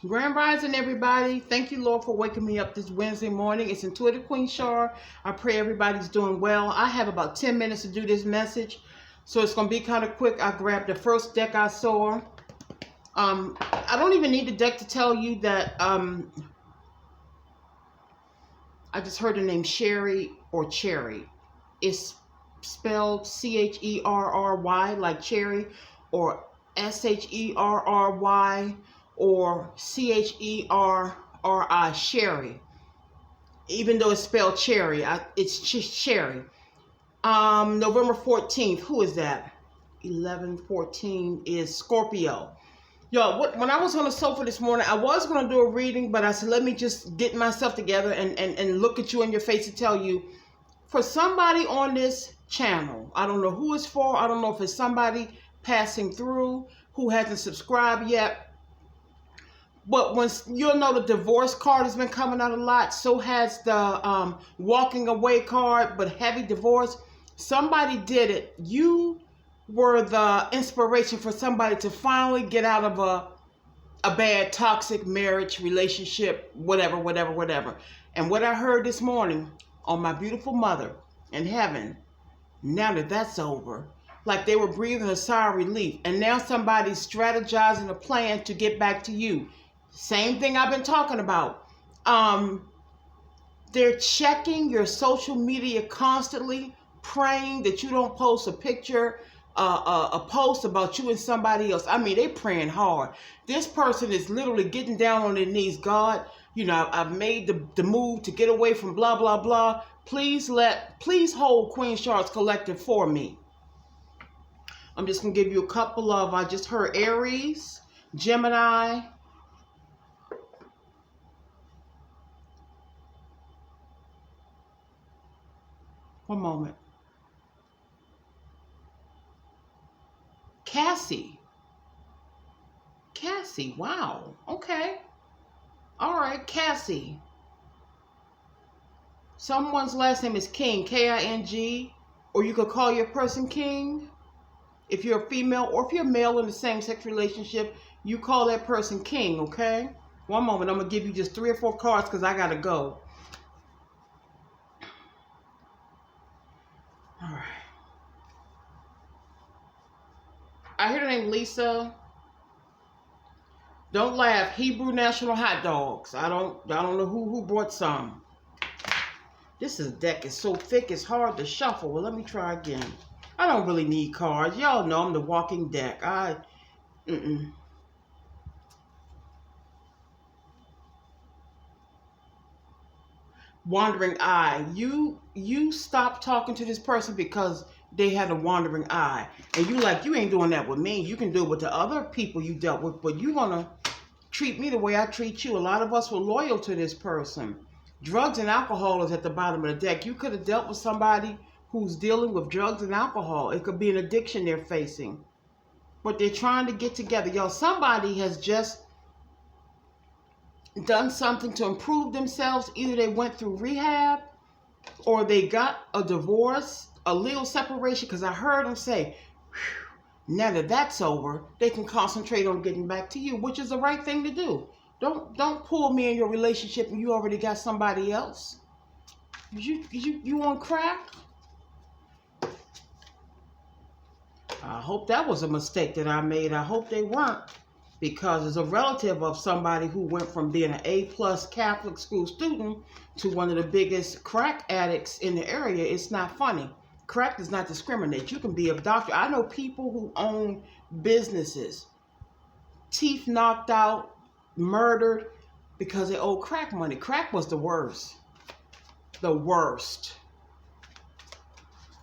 Grand Rising, everybody. Thank you, Lord, for waking me up this Wednesday morning. It's Intuitive Queen Shar. I pray everybody's doing well. I have about 10 minutes to do this message, so it's going to be kind of quick. I grabbed the first deck I saw. I don't even need the deck to tell you that I just heard the name Sherry or Cherry. It's spelled Cherry, like cherry, or Sherry, or Cherri, Sherry. Even though it's spelled cherry, it's just Sherry. November 14th, who is that? 11/14 is Scorpio. Yo, when I was on the sofa this morning, I was going to do a reading, but I said, let me just get myself together and look at you in your face and tell you, for somebody on this channel, I don't know who it's for. I don't know if it's somebody passing through who hasn't subscribed yet. But you'll know the divorce card has been coming out a lot. So has the walking away card, but heavy divorce. Somebody did it. You were the inspiration for somebody to finally get out of a bad toxic marriage, relationship, whatever. And what I heard this morning on my beautiful mother in heaven, now that that's over, like they were breathing a sigh of relief, and now somebody's strategizing a plan to get back to you. Same thing I've been talking about. They're checking your social media constantly, praying that you don't post a picture, a post about you and somebody else. I mean, they praying hard. This person is literally getting down on their knees. God, I've made the move to get away from blah, blah, blah. Please hold Queen Shar's collective for me. I'm just going to give you a couple of, I just heard Aries, Gemini, one moment, Cassie, wow, okay, all right, Cassie. Someone's last name is King, King, or you could call your person King. If you're a female, or if you're a male in the same-sex relationship, you call that person King, okay? One moment, I'm going to give you just 3 or 4 cards because I got to go. All right. I hear the name Lisa. Don't laugh. Hebrew National Hot Dogs. I don't know who brought some. This deck is so thick it's hard to shuffle. Well, let me try again. I don't really need cards. Y'all know I'm the walking deck. Wandering eye. You stop talking to this person because they had a wandering eye. And you ain't doing that with me. You can do it with the other people you dealt with, but you're going to treat me the way I treat you. A lot of us were loyal to this person. Drugs and alcohol is at the bottom of the deck. You could have dealt with somebody who's dealing with drugs and alcohol. It could be an addiction they're facing. But they're trying to get together. Y'all, somebody has just done something to improve themselves. Either they went through rehab or they got a divorce, a legal separation, because I heard them say, now that that's over, they can concentrate on getting back to you, which is the right thing to do. Don't pull me in your relationship and you already got somebody else. You on crack? I hope that was a mistake that I made. I hope they weren't, because as a relative of somebody who went from being an A+ Catholic school student to one of the biggest crack addicts in the area, it's not funny. Crack does not discriminate. You can be a doctor. I know people who own businesses, teeth knocked out, murdered because they owed crack money. Crack was the worst. The worst.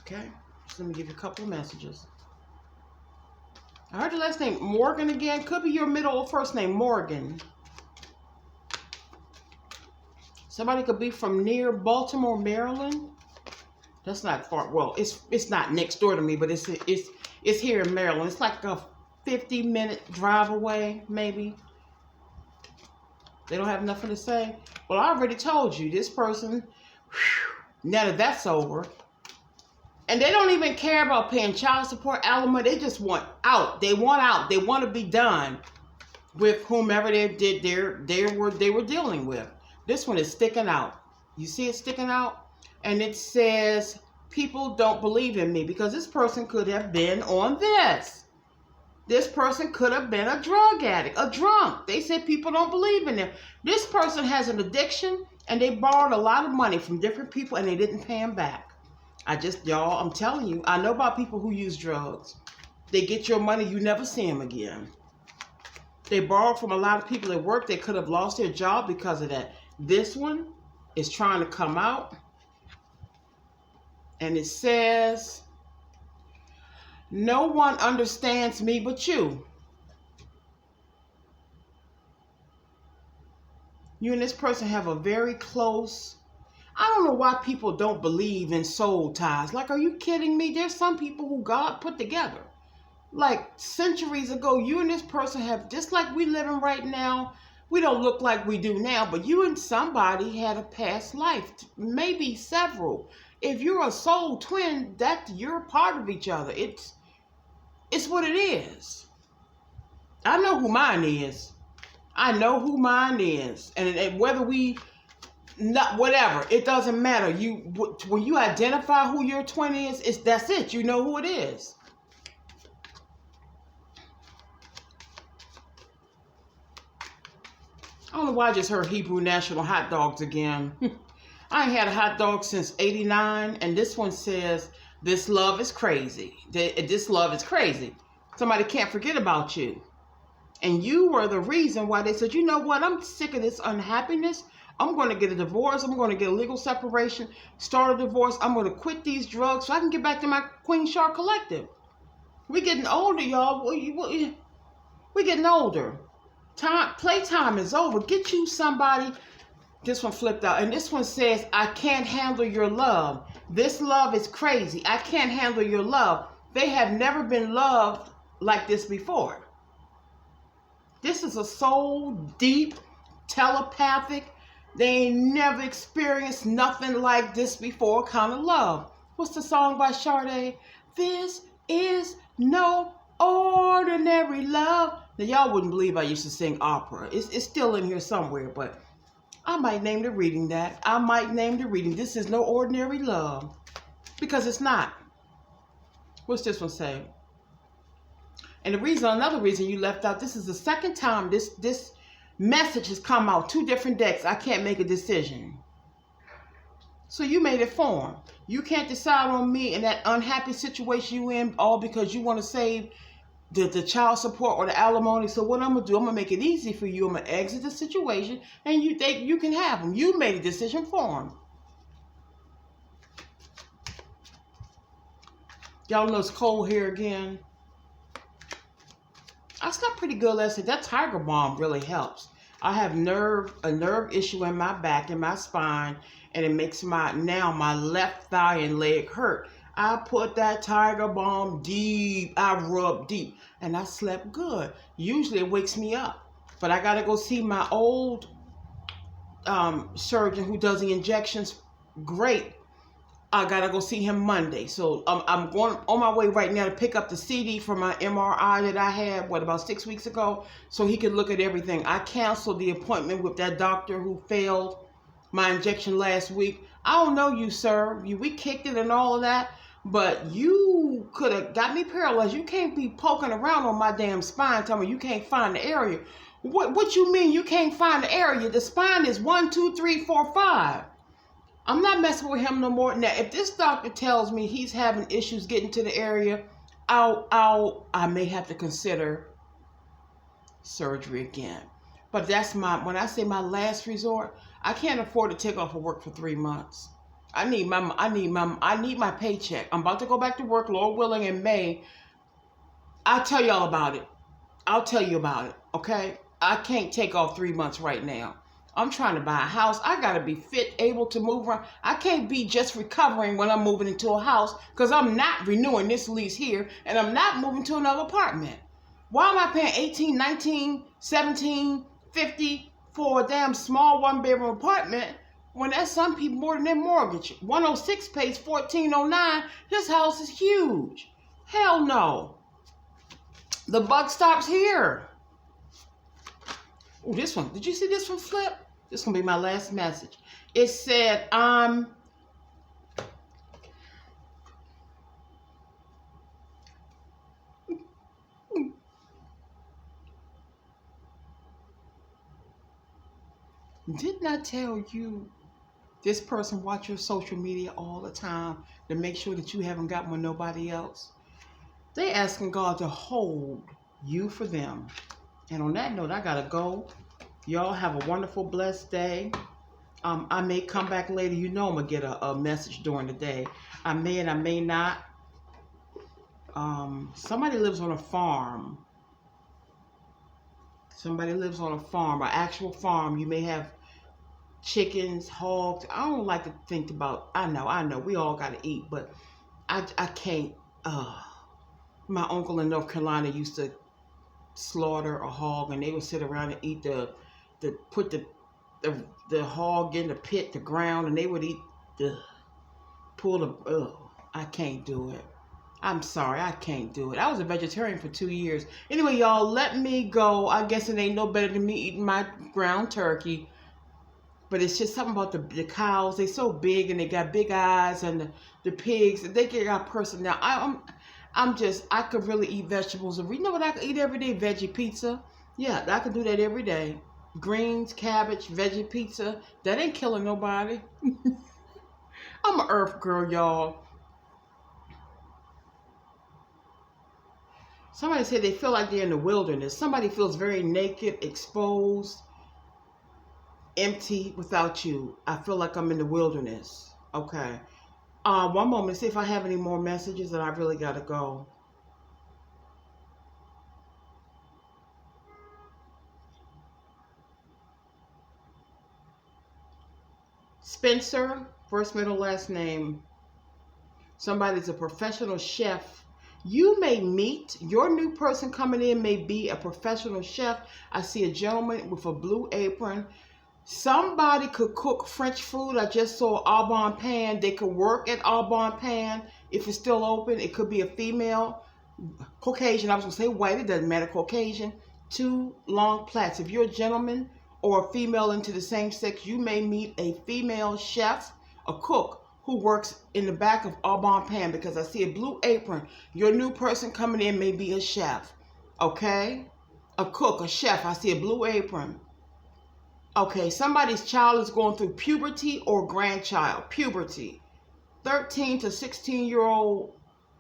Okay, so let me give you a couple of messages. I heard your last name Morgan again. Could be your middle or first name, Morgan. Somebody could be from near Baltimore, Maryland. That's not far. Well, it's not next door to me, but it's here in Maryland. It's like a 50-minute drive away, maybe. They don't have nothing to say. Well, I already told you this person. Now that that's over. And they don't even care about paying child support, alimony. They just want out. They want out. They want to be done. with whomever they were dealing with. This one is sticking out. You see it sticking out? And it says, people don't believe in me, because this person could have been on this. This person could have been a drug addict, a drunk. They said people don't believe in them. This person has an addiction, and they borrowed a lot of money from different people, and they didn't pay them back. Y'all, I'm telling you, I know about people who use drugs. They get your money, you never see them again. They borrowed from a lot of people at work. They could have lost their job because of that. This one is trying to come out. And it says, no one understands me but you. You and this person have a very close... I don't know why people don't believe in soul ties. Like, are you kidding me? There's some people who God put together. Like, centuries ago, you and this person have, just like we living right now, we don't look like we do now, but you and somebody had a past life, maybe several. If you're a soul twin, you're a part of each other. It's what it is. I know who mine is. I know who mine is. And whether we... not whatever, it doesn't matter. When you identify who your twin is, that's it. You know who it is. I don't know why I just heard Hebrew National hot dogs again. I ain't had a hot dog since '89, and this one says, this love is crazy. This love is crazy. Somebody can't forget about you. And you were the reason why they said, you know what, I'm sick of this unhappiness. I'm going to get a divorce. I'm going to get a legal separation, start a divorce. I'm going to quit these drugs so I can get back to my Queen Shark Collective. We're getting older, y'all. We're getting older. Playtime is over. Get you somebody. This one flipped out. And this one says, I can't handle your love. This love is crazy. I can't handle your love. They have never been loved like this before. This is a soul deep, telepathic, they ain't never experienced nothing like this before kind of love. What's the song by Sade? This is no ordinary love. Now, y'all wouldn't believe I used to sing opera. It's still in here somewhere, but I might name the reading that. I might name the reading, This is no ordinary love. Because it's not. What's this one say? And another reason you left out, this is the second time this message has come out, 2 different decks. I can't make a decision. So you made it form. You can't decide on me in that unhappy situation you in, all because you want to save the child support or the alimony. So what I'm going to do, I'm going to make it easy for you. I'm going to exit the situation, and you can have them. You made a decision for them. Y'all know it's cold here again. I slept pretty good last night. That Tiger Balm really helps. I have a nerve issue in my back and my spine, and it makes my left thigh and leg hurt. I put that Tiger Balm deep. I rub deep, and I slept good. Usually it wakes me up, but I gotta go see my old surgeon who does the injections. Great. I gotta go see him Monday. So I'm going on my way right now to pick up the CD for my MRI that I had, about 6 weeks ago, so he could look at everything. I canceled the appointment with that doctor who failed my injection last week. I don't know you, sir. We kicked it and all of that, but you could have got me paralyzed. You can't be poking around on my damn spine telling me you can't find the area. What you mean you can't find the area? The spine is 1, 2, 3, 4, 5. I'm not messing with him no more. Now, if this doctor tells me he's having issues getting to the area, I may have to consider surgery again. But that's when I say my last resort, I can't afford to take off of work for 3 months. I need my paycheck. I'm about to go back to work, Lord willing, in May. I'll tell y'all about it. I'll tell you about it, okay? I can't take off 3 months right now. I'm trying to buy a house. I got to be fit, able to move around. I can't be just recovering when I'm moving into a house, because I'm not renewing this lease here, and I'm not moving to another apartment. Why am I paying $18, $19, $17, $50 for a damn small 1-bedroom apartment when that's some people more than their mortgage? 106 pays $14.09. This house is huge. Hell no. The buck stops here. Oh, this one. Did you see this one flip? This is going to be my last message. It said, didn't I tell you this person watch your social media all the time to make sure that you haven't got with nobody else? They asking God to hold you for them. And on that note, I got to go. Y'all have a wonderful, blessed day. I may come back later. You know I'm going to get a message during the day. I may and I may not. Somebody lives on a farm. Somebody lives on a farm, an actual farm. You may have chickens, hogs. I don't like to think about, I know, we all got to eat, but I can't. My uncle in North Carolina used to slaughter a hog, and they would sit around and eat put the hog in the pit, the ground, and they would eat I can't do it. I'm sorry, I can't do it. I was a vegetarian for 2 years. Anyway, y'all, let me go. I guess it ain't no better than me eating my ground turkey. But it's just something about the cows. They so big and they got big eyes, and the pigs, they got personality. I could really eat vegetables. You know what I could eat every day? Veggie pizza. Yeah, I could do that every day. Greens, cabbage, veggie pizza. That ain't killing nobody. I'm an earth girl, y'all. Somebody said they feel like they're in the wilderness. Somebody feels very naked, exposed, empty without you. I feel like I'm in the wilderness. Okay. One moment, see if I have any more messages, and I really got to go. Spencer, first, middle, last name. Somebody's a professional chef. You may meet, your new person coming in may be a professional chef. I see a gentleman with a blue apron. Somebody could cook French food. I just saw Au Bon Pain. They could work at Au Bon Pain if it's still open. It could be a female, Caucasian. I was going to say white. It doesn't matter. Caucasian. 2 long plaits. If you're a gentleman or a female into the same sex, you may meet a female chef, a cook, who works in the back of Au Bon Pain, because I see a blue apron. Your new person coming in may be a chef. Okay? A cook, a chef. I see a blue apron. Okay, somebody's child is going through puberty or grandchild. Puberty. 13 to 16-year-old.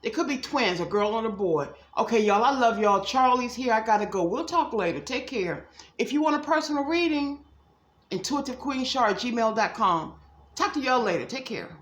It could be twins, a girl and a boy. Okay, y'all, I love y'all. Charlie's here. I got to go. We'll talk later. Take care. If you want a personal reading, intuitivequeenshaw@gmail.com. Talk to y'all later. Take care.